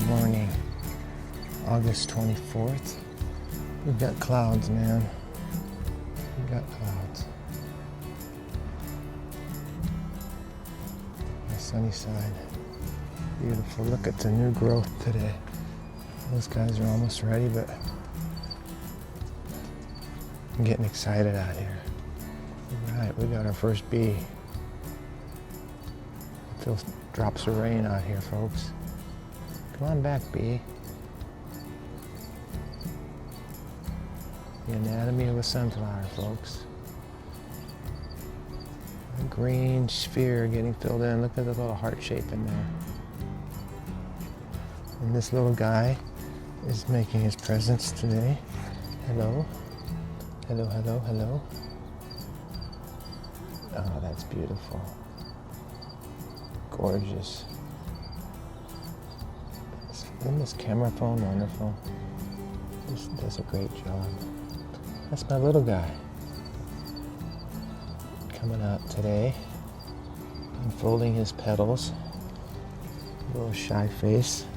morning, August 24th. We've got clouds, man. We've got clouds. The sunny side. Beautiful. Look at the new growth today. Those guys are almost ready, but I'm getting excited out here. All right, we got our first bee. Feels drops of rain out here, folks. Come on back, bee. The anatomy of a sunflower, folks. A green sphere getting filled in. Look at the little heart shape in there. And this little guy is making his presence today. Hello. Hello, hello, hello. Oh, that's beautiful. Gorgeous. Isn't this camera phone wonderful? This does a great job. That's my little guy. Coming out today. Unfolding his petals. A little shy face.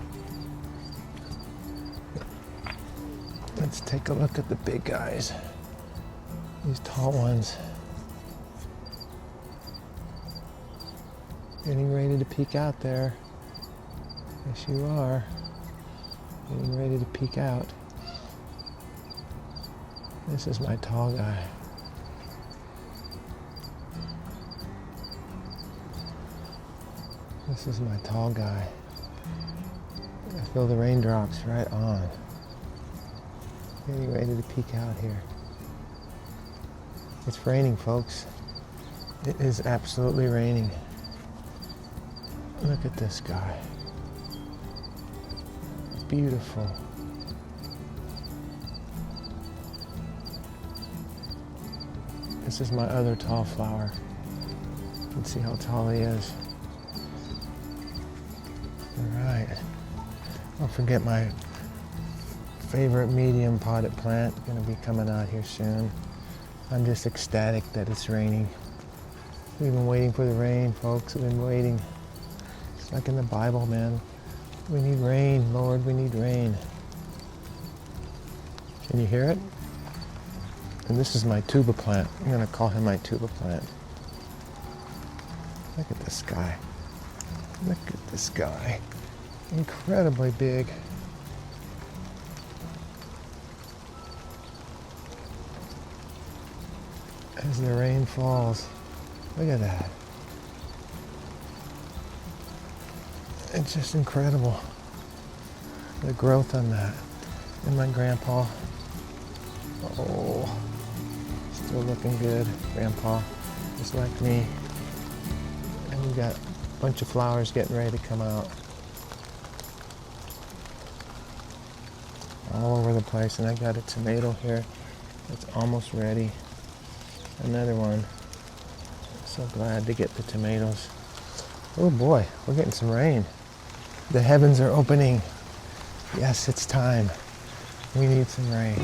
Let's take a look at the big guys. These tall ones. Getting ready to peek out there. Yes, you are. Getting ready to peek out. This is my tall guy. This is my tall guy. I feel the raindrops right on. Getting ready to peek out here. It's raining, folks. It is absolutely raining. Look at this guy. Beautiful. This is my other tall flower. You can see how tall he is. All right. Don't forget my favorite medium potted plant. Gonna be coming out here soon. I'm just ecstatic that it's raining. We've been waiting for the rain, folks. We've been waiting. It's like in the Bible, man. We need rain, Lord, we need rain. Can you hear it? And this is my tuba plant. I'm gonna call him my tuba plant. Look at this guy. Look at this guy. Incredibly big. As the rain falls, look at that. It's just incredible, the growth on that. And my grandpa, oh, still looking good, grandpa, just like me. And we got a bunch of flowers getting ready to come out. All over the place, and I got a tomato here that's almost ready. Another one. So glad to get the tomatoes. Oh boy, we're getting some rain. The heavens are opening. Yes, it's time. We need some rain.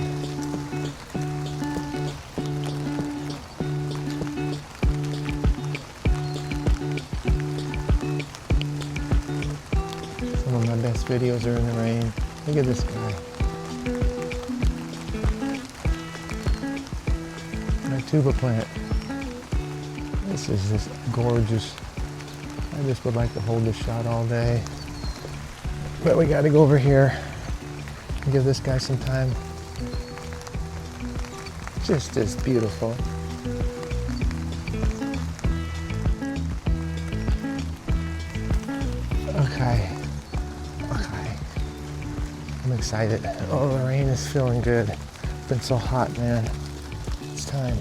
Some of my best videos are in the rain. Look at this guy. My tuba plant. This is just gorgeous. I just would like to hold this shot all day. But we gotta go over here and give this guy some time. Just as beautiful. Okay. I'm excited. Oh, the rain is feeling good. It's been so hot, man. It's time.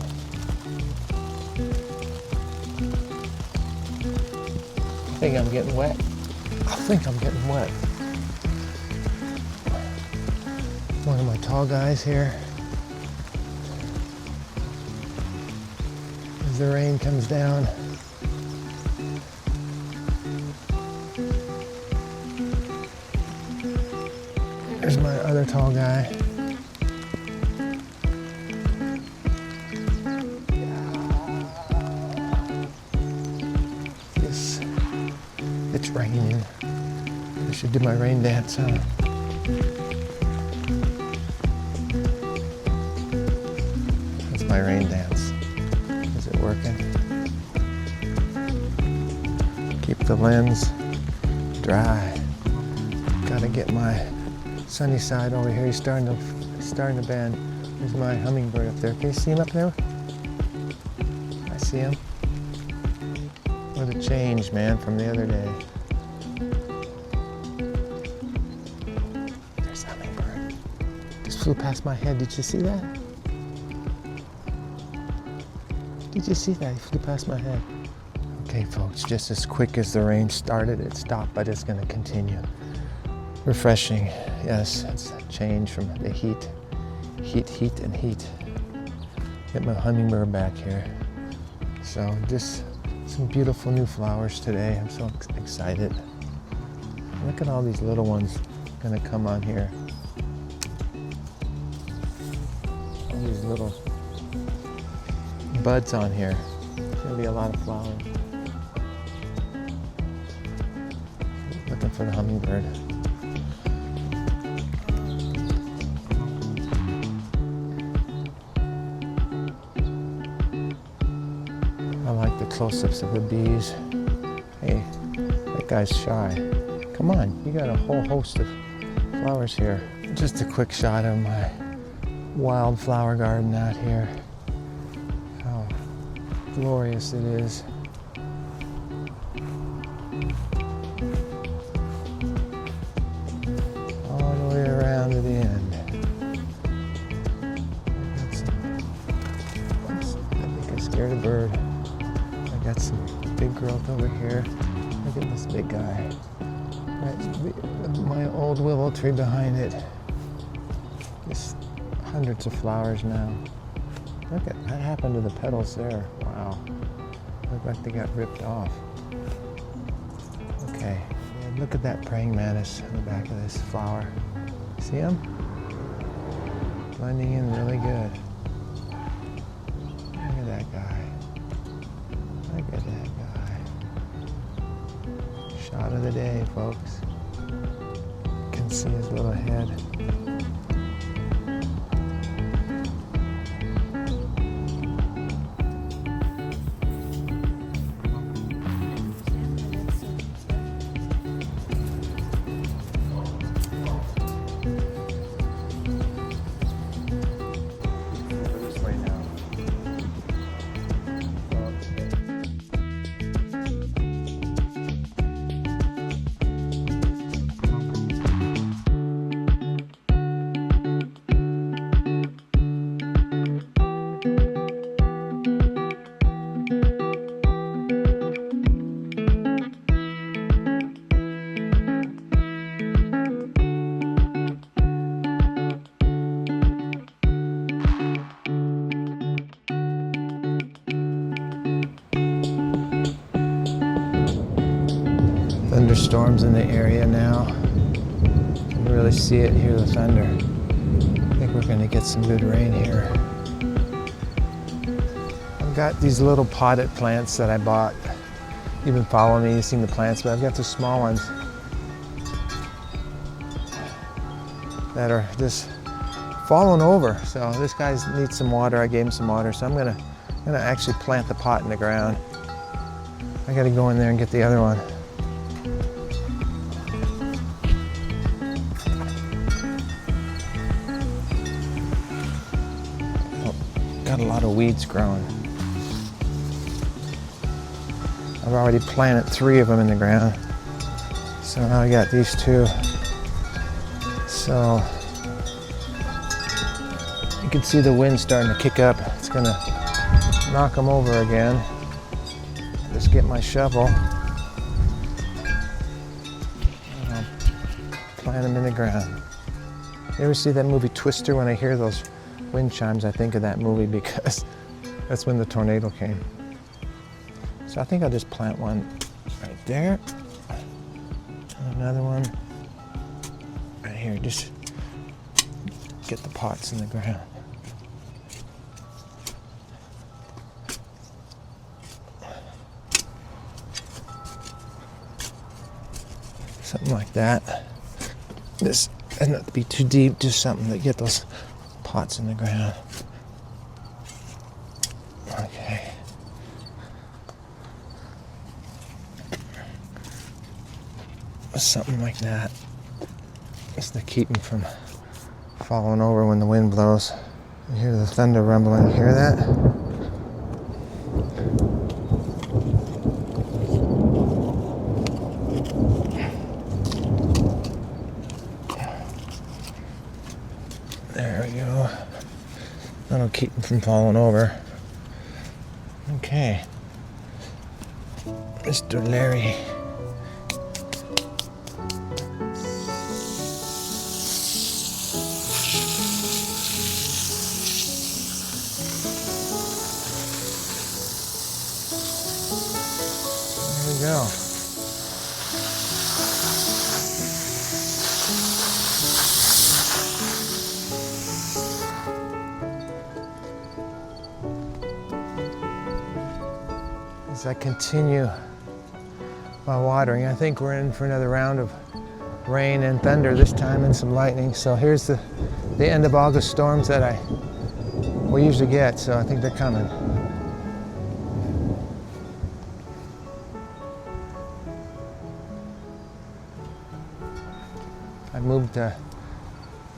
I think I'm getting wet. One of my tall guys here. As the rain comes down. There's my other tall guy. It's raining. should do my rain dance, huh? That's my rain dance. Is it working? Keep the lens dry. Gotta get my sunny side over here. He's starting to bend. There's my hummingbird up there. Can you see him up there? I see him. What a change, man, from the other day. There's Hummingbird. Just flew past my head. Did you see that? Did you see that? He flew past my head. Okay, folks, just as quick as the rain started, it stopped, but it's going to continue. Refreshing. Yes, it's a change from the heat. Heat, and heat. Get my hummingbird back here. So just some beautiful new flowers today. I'm so excited. Look at all these little ones gonna come on here. All these little buds on here. There's gonna be a lot of flowers. Looking for the hummingbird. I like the close-ups of the bees. Hey, that guy's shy. Come on, you got a whole host of flowers here. Just a quick shot of my wildflower garden out here. How glorious it is. All the way around to the end. Oops, I think I scared a bird. I got some big growth over here. Look at this big guy. That's my old willow tree behind it. Just hundreds of flowers now. Look at that happened to the petals there. Wow. Look like they got ripped off. Okay. Yeah, look at that praying mantis in the back of this flower. See him? Blending in really good. Look at that guy. Look at that guy. Shot of the day, folks. You can see his little head. Thunderstorms in the area now. You can really see it, hear the thunder. I think we're going to get some good rain here. I've got these little potted plants that I bought. You've been following me, you've seen the plants, but I've got the small ones that are just falling over. So this guy needs some water. I gave him some water, so I'm gonna actually plant the pot in the ground. I gotta go in there and get the other one. Got a lot of weeds growing. I've already planted 3 of them in the ground. So now I got these 2. So you can see the wind starting to kick up. It's gonna knock them over again. Just get my shovel. And I'll plant them in the ground. You ever see that movie Twister? When I hear those wind chimes, I think of that movie because that's when the tornado came. So I think I'll just plant one right there. And another one right here. Just get the pots in the ground. Something like that. This doesn't have to be too deep, just something to get those pots in the ground. Okay. Something like that. Just to keep them from falling over when the wind blows. You hear the thunder rumbling. You hear that? There we go. That'll keep them from falling over. Okay. Mr. Larry. There we go. As I continue my watering, I think we're in for another round of rain and thunder this time and some lightning. So here's the end of August storms that we usually get, so I think they're coming.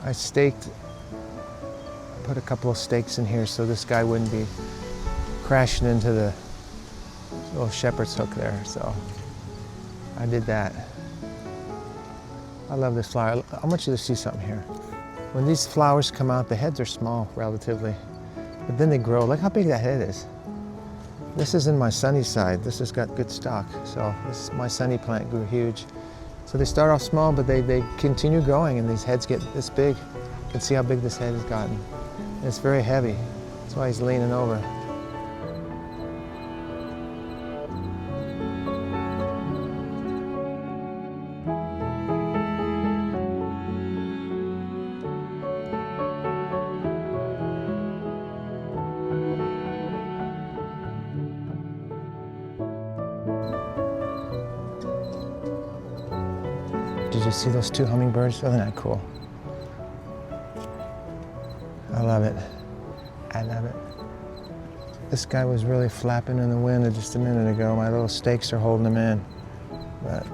I staked, put a couple of stakes in here so this guy wouldn't be crashing into the little shepherd's hook there, so I did that. I love this flower. I want you to see something here. When these flowers come out, the heads are small relatively, but then they grow. Look how big that head is. This is in my sunny side. This has got good stock, so my sunny plant grew huge. So they start off small, but they continue growing, and these heads get this big. You can see how big this head has gotten. And it's very heavy. That's why he's leaning over. Did you see those two hummingbirds? Isn't that cool? I love it. I love it. This guy was really flapping in the wind just a minute ago. My little stakes are holding him in. But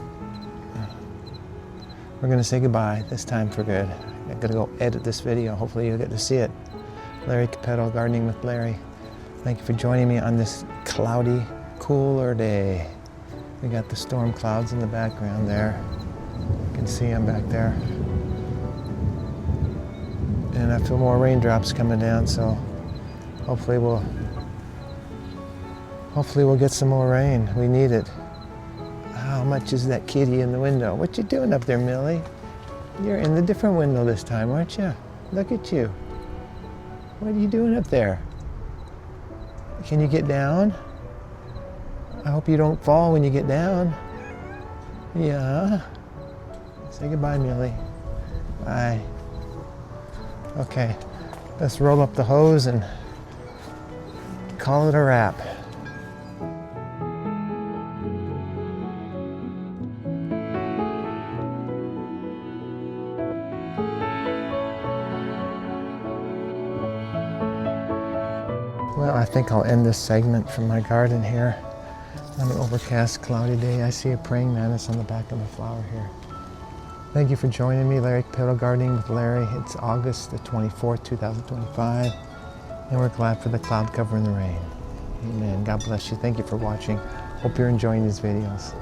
we're gonna say goodbye this time for good. I'm gonna go edit this video. Hopefully you'll get to see it. Larry Capetto, Gardening with Larry. Thank you for joining me on this cloudy, cooler day. We got the storm clouds in the background there. You can see them back there. And I feel more raindrops coming down, so hopefully we'll get some more rain. We need it. How much is that kitty in the window? What you doing up there, Millie? You're in the different window this time, aren't you? Look at you. What are you doing up there? Can you get down? I hope you don't fall when you get down. Yeah. Say goodbye, Millie. Bye. Okay, let's roll up the hose and call it a wrap. Well, I think I'll end this segment from my garden here. On an overcast, cloudy day, I see a praying mantis on the back of the flower here. Thank you for joining me, Larry Capetto, Gardening with Larry. It's August the 24th, 2025, and we're glad for the cloud cover and the rain. Amen. God bless you. Thank you for watching. Hope you're enjoying these videos.